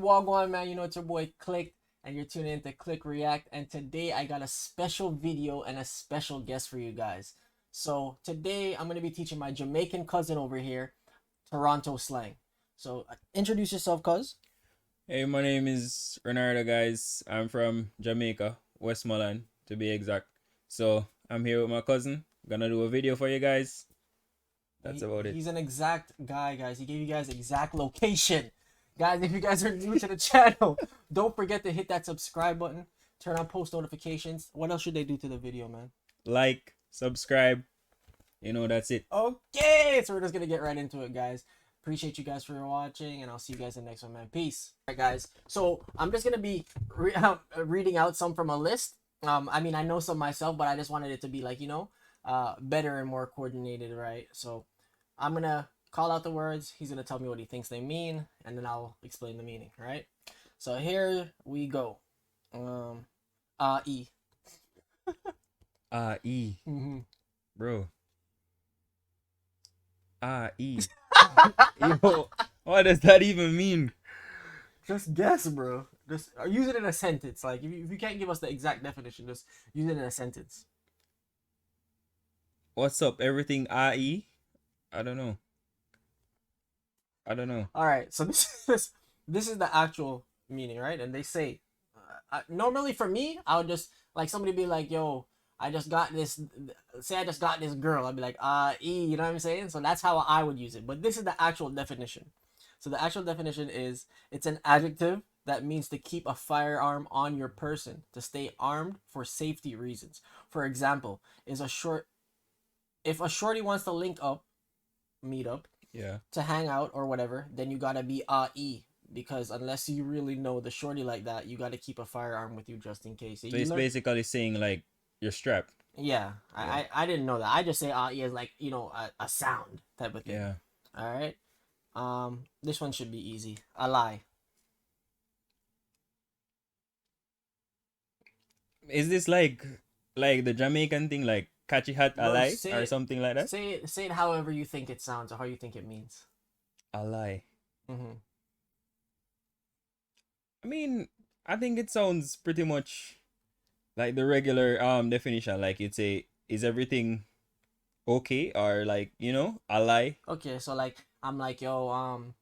Wagwan, man. You know it's your boy Click, and you're tuning in to Click React. And today I got a special video and a special guest for you guys. So today I'm gonna be teaching my Jamaican cousin over here Toronto slang. So introduce yourself, cuz. Hey, my name is Renardo, guys. I'm from Jamaica, Westmoreland, to be exact. So I'm here with my cousin. Gonna do a video for you guys. That's about it. He's an exact guy, guys. He gave you guys exact location. Guys, if you guys are new to the channel, don't forget to hit that subscribe button. Turn on post notifications. What else should they do to the video, man? Like, subscribe. You know, that's it. Okay, so we're just gonna get right into it, guys. Appreciate you guys for watching, and I'll see you guys in the next one, man. Peace. All right, guys. So I'm just gonna be reading out some from a list. I mean, I know some myself, but I just wanted it to be like, better and more coordinated, right? So I'm gonna call out the words. He's gonna tell me what he thinks they mean, and then I'll explain the meaning, right? So here we go. E. E. Mm-hmm. Bro. E. Yo, what does that even mean? Just guess, bro. Just use it in a sentence. Like if you can't give us the exact definition, just use it in a sentence. What's up? Everything IE? I don't know. All right, so this is the actual meaning, right? And they say, normally for me, I would just like somebody be like, "Yo, I just got this." Say I just got this girl, I'd be like, you know what I'm saying? So that's how I would use it. But this is the actual definition. So the actual definition is it's an adjective that means to keep a firearm on your person, to stay armed for safety reasons. For example, if a shorty wants to link up, meet up, Yeah. to hang out or whatever, then you gotta be because unless you really know the shorty like that, you gotta keep a firearm with you just in case. So it's basically saying like you're strapped. Yeah, I didn't know that. I just say as like a sound type of thing. Yeah. All right. This one should be easy. A lie. Is this like the Jamaican thing, like catchy hat a Bro, lie or something like that? Say it however you think it sounds or how you think it means. A lie. Mm-hmm. I mean, I think it sounds pretty much like the regular definition. Like you'd say, is everything okay, or like a lie? Okay, so like I'm like, yo,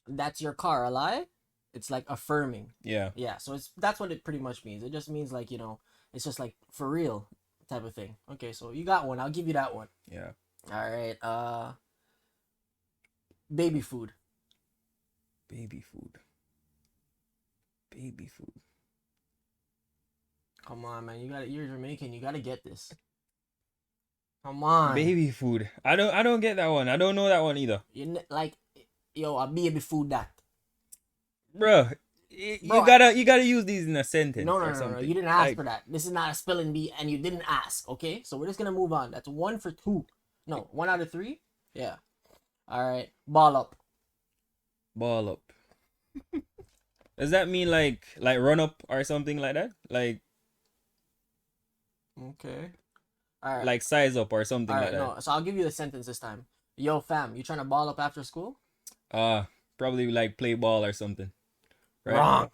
that's your car, a lie? It's like affirming. Yeah. Yeah, so that's what it pretty much means. It just means like, it's just like for real type of thing. Okay, so you got one. I'll give you that one. Yeah. All right. Baby food. Baby food. Baby food. Come on, man. You're Jamaican. You gotta get this. Come on. Baby food. I don't get that one. I don't know that one either. Like, yo, a baby food that. Bro, you gotta use these in a sentence. No, or something. no. You didn't ask for that. This is not a spelling bee, and you didn't ask. Okay, so we're just gonna move on. That's 1 for 2. No, 1 out of 3. Yeah. All right. Ball up. Ball up. Does that mean like run up or something like that? Like Okay. All right. like size up or something All like right. that? No. So I'll give you the sentence this time. Yo, fam, you trying to ball up after school? Probably like play ball or something. Right? Wrong.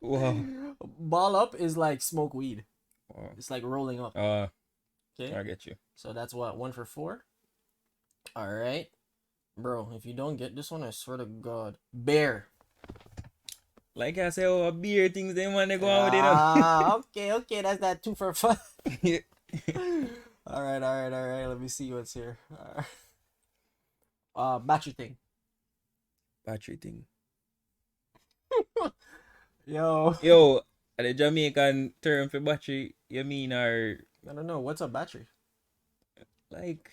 Whoa. Ball up is like smoke weed. Wow. It's like rolling up. Okay. I get you. So that's what, 1 for 4. All right, bro. If you don't get this one, I swear to God. Bear. Like I say, a beer things they want to go on with it. Okay. That's that 2 for 5. All right. Let me see what's here. Battery thing. Battery thing. Yo, The Jamaican term for battery, you mean or I don't know. What's a battery? like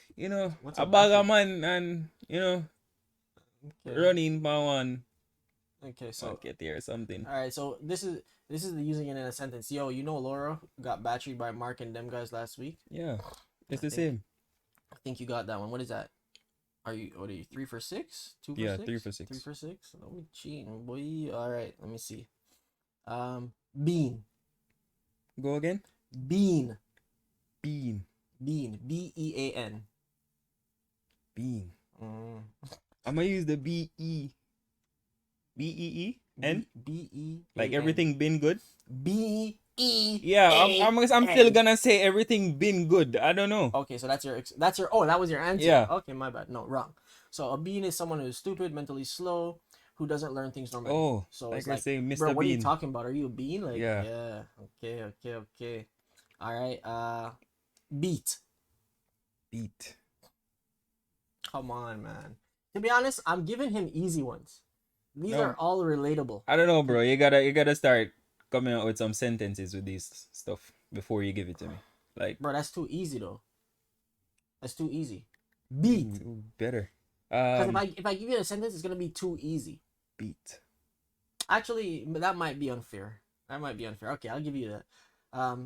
What's a a bag of battery? man and Okay. running by one. Okay, so Get there or something. all right. So this is the using it in a sentence. Yo, Laura got battery by Mark and them guys last week. Yeah, it's I the think- same. I think you got that one. What is that? What are you 3 for 6? 2 for Yeah, 6? 3 for 6. 3 for 6. Don't be cheating, boy. All right, let me see. Bean. Go again. Bean. Bean. B-E-A-N. Bean. Mm. I'm gonna use the BE. B-E-E-N? B-E-A-N. Like everything been good? B-E-A-N. Yeah, I'm still gonna say everything been good. I don't know. Okay, so that's your oh, that was your answer. Yeah. Okay, my bad. No, wrong. So a bean is someone who's stupid, mentally slow, who doesn't learn things normally. Oh, So like it's I like, say, bro, Mr. what are you Bean. talking about? Are you a bean? Like, Yeah. yeah. Okay, okay, okay. All right. Beat. Beat. Come on, man. To be honest, I'm giving him easy ones. These No, are all relatable. I don't know, bro. You gotta start coming out with some sentences with these stuff before you give it to me. Like, Bro, that's too easy though. That's too easy. Beat. better. Because if I give you a sentence, it's gonna be too easy. Beat. Actually, that might be unfair. That might be unfair. Okay, I'll give you that.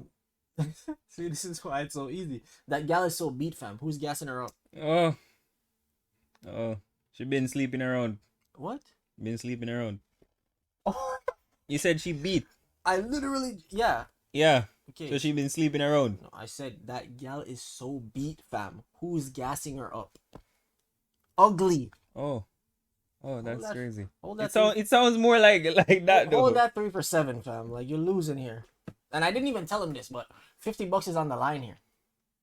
See, this is why it's so easy. That gal is so beat, fam. Who's gassing her up? Oh, oh, she been sleeping around. What? Been sleeping around. Oh, You said she beat. I literally, yeah. Yeah. Okay. So she been sleeping around. No, I said that gal is so beat, fam. Who's gassing her up? Ugly. Oh, oh, that's that- crazy. hold It that it sounds more like that Hold though. that 3 for 7, fam. Like, you're losing here. And I didn't even tell him this, but $50 is on the line here.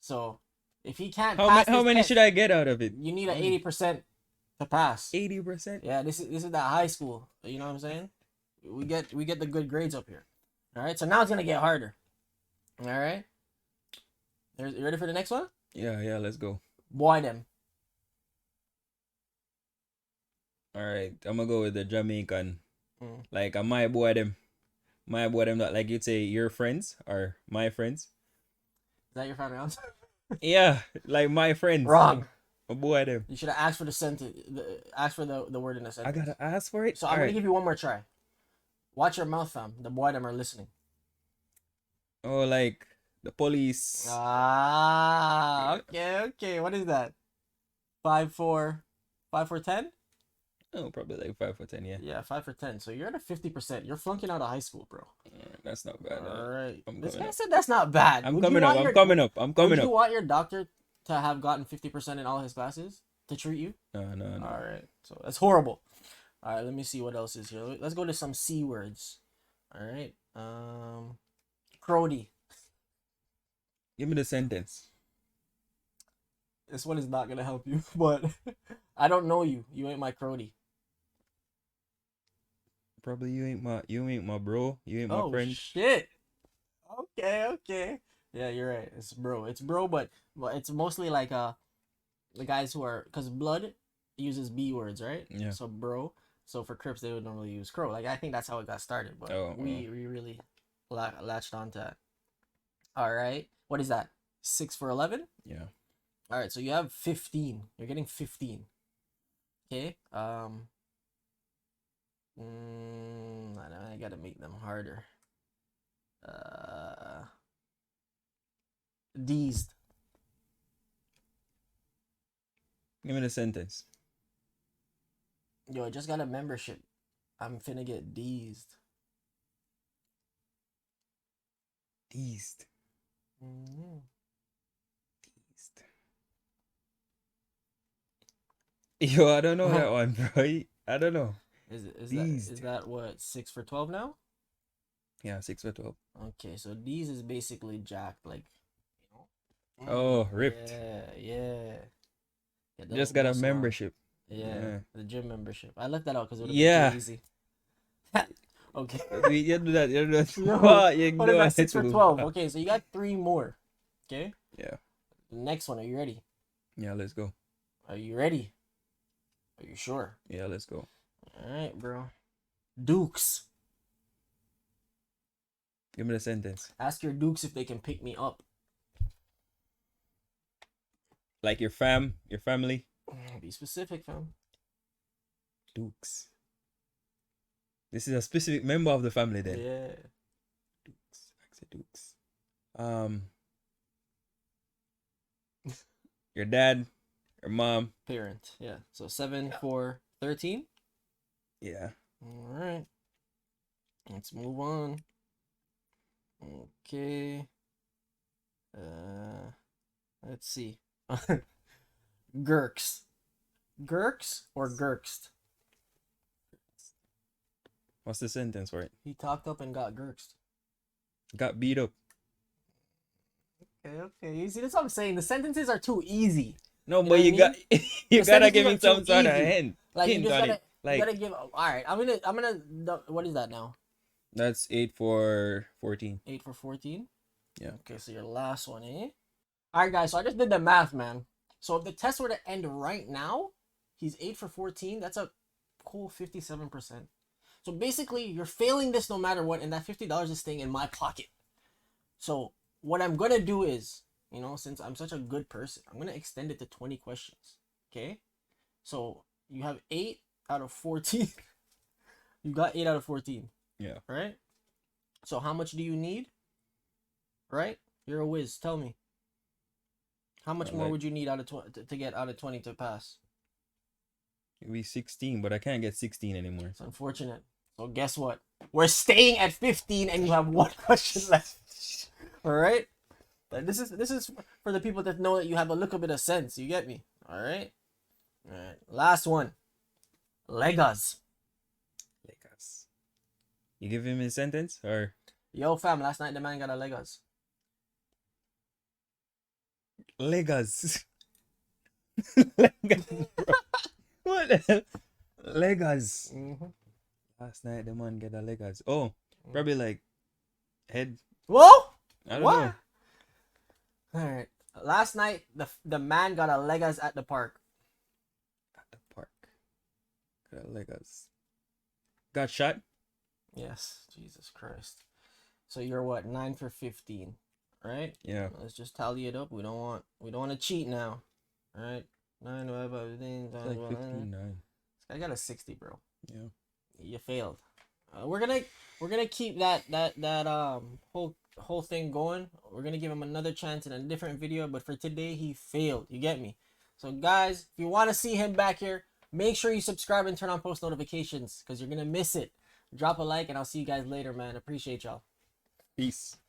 So if he can't pass How this many test, should I get out of it? you need an 80% to pass. 80%. Yeah, this is that high school. You know what I'm saying? We get the good grades up here. All right, so now it's gonna get harder. All right. You ready for the next one? Yeah, let's go. Boy, them. All right, I'm gonna go with the Jamaican. Mm. Like my boy them. My boy them, not like you'd say your friends or my friends. Is that your final answer? Yeah, like my friends. Wrong. My boy them. You should have asked for the sentence. Ask for the word in the I sentence. gotta ask for it. So I'm gonna give you one more try. Watch your mouth, fam. The boy them are listening. Oh, like the police. Ah, okay. What is that? 5 for 10? Oh, probably like 5 for 10. Yeah. Yeah, 5 for 10. So you're at a 50%. You're flunking out of high school, bro. That's not bad. All right. I'm This coming guy up. said that's not bad. I'm Would you coming up. want I'm your- coming up. I'm coming Would you up. want your doctor to have gotten 50% in all his classes to treat you? No. All right. So that's horrible. All right. Let me see what else is here. Let's go to some C words. All right. Crody. Give me the sentence. This one is not gonna help you, but I don't know you. You ain't my Crody. Probably you ain't my bro. You ain't my Oh friend. shit. Okay. Yeah, you're right. It's bro, but it's mostly like the guys who are, because blood uses B words, right? Yeah. So bro. So for Crips they would normally use crow. Like I think that's how it got started, but we really latched onto that. All right. What is that? 6 for 11? Yeah. All right, so you have 15. You're getting 15. Okay. I gotta make them harder. Deezed. Give me the sentence. Yo, I just got a membership. I'm finna get deezed. Deezed. Mm-hmm. Yo, I don't know that one, bro. I don't know. Is that what, 6 for 12 now? Yeah, 6 for 12. Okay, so these is basically jacked, like, you know. Oh, ripped. Yeah. Just got a membership. Yeah, the gym membership. I left that out because it would have Yeah. been too easy. Okay. You do that. You do that. No, You what is that? 6 for too. 12. Okay, so you got 3 more. Okay. Yeah. Next one. Are you ready? Yeah, let's go. Are you ready? Are you sure? Yeah, let's go. All right, bro. Dukes. Give me the sentence. Ask your dukes if they can pick me up. Like your family. Be specific, fam. Dukes. This is a specific member of the family then. Yeah. Dukes. I said Dukes. Your dad, your mom. Parent. Yeah. So 7 for 13. Yeah. All right. Let's move on. Okay. Let's see. Gurks. Gurks or Gurkst? What's the sentence for it? He talked up and got gurksed. Got beat up. Okay, okay. You see, that's what I'm saying. The sentences are too easy. No, You but know you what I got mean? you The gotta sentences give are me too some sort of easy. hint. Like you Hint just on gotta, it. Like you gotta give. All right, I'm gonna. What is that now? that's 8 for 14. 8 for 14. Yeah. Okay, so your last one, eh? All right, guys. So I just did the math, man. So if the test were to end right now, he's 8 for 14. That's a cool 57%. So basically, you're failing this no matter what, and that $50 is staying in my pocket. So what I'm gonna do is, you know, since I'm such a good person, I'm gonna extend it to 20 questions. Okay? So you have 8 out of 14. You got 8 out of 14. Yeah. Right? So how much do you need? Right? You're a whiz. Tell me. How much more Like would you need out of to get out of 20 to pass? it'd be 16, but I can't get 16 anymore. It's unfortunate. So guess what? We're staying at 15 and you have one question left. All right? But this is for the people that know that you have a little bit of sense. You get me? All right? All right. Last one. Legas. Legas. You give him a sentence or Yo, fam, last night the man got a Legas. Legas? Legas, bro. What the hell? Legas. Mm-hmm. Last night the man get a Legas. Oh, probably like head. Whoa! I don't What? know. All right. Last night the man got a Legas at the park. At the park. Got a Legas. Got shot? Yes. Jesus Christ. So you're what? 9 for 15, right? Yeah. Let's just tally it up. We don't want to cheat now. All right. 9 divided by 15 It's like times 59. I got a 60, bro. Yeah. You failed. We're gonna keep that whole thing going. We're gonna give him another chance in a different video, but for today he failed. You get me? So guys, if you want to see him back here, make sure you subscribe and turn on post notifications because you're gonna miss it. Drop a like and I'll see you guys later, man. Appreciate y'all. Peace.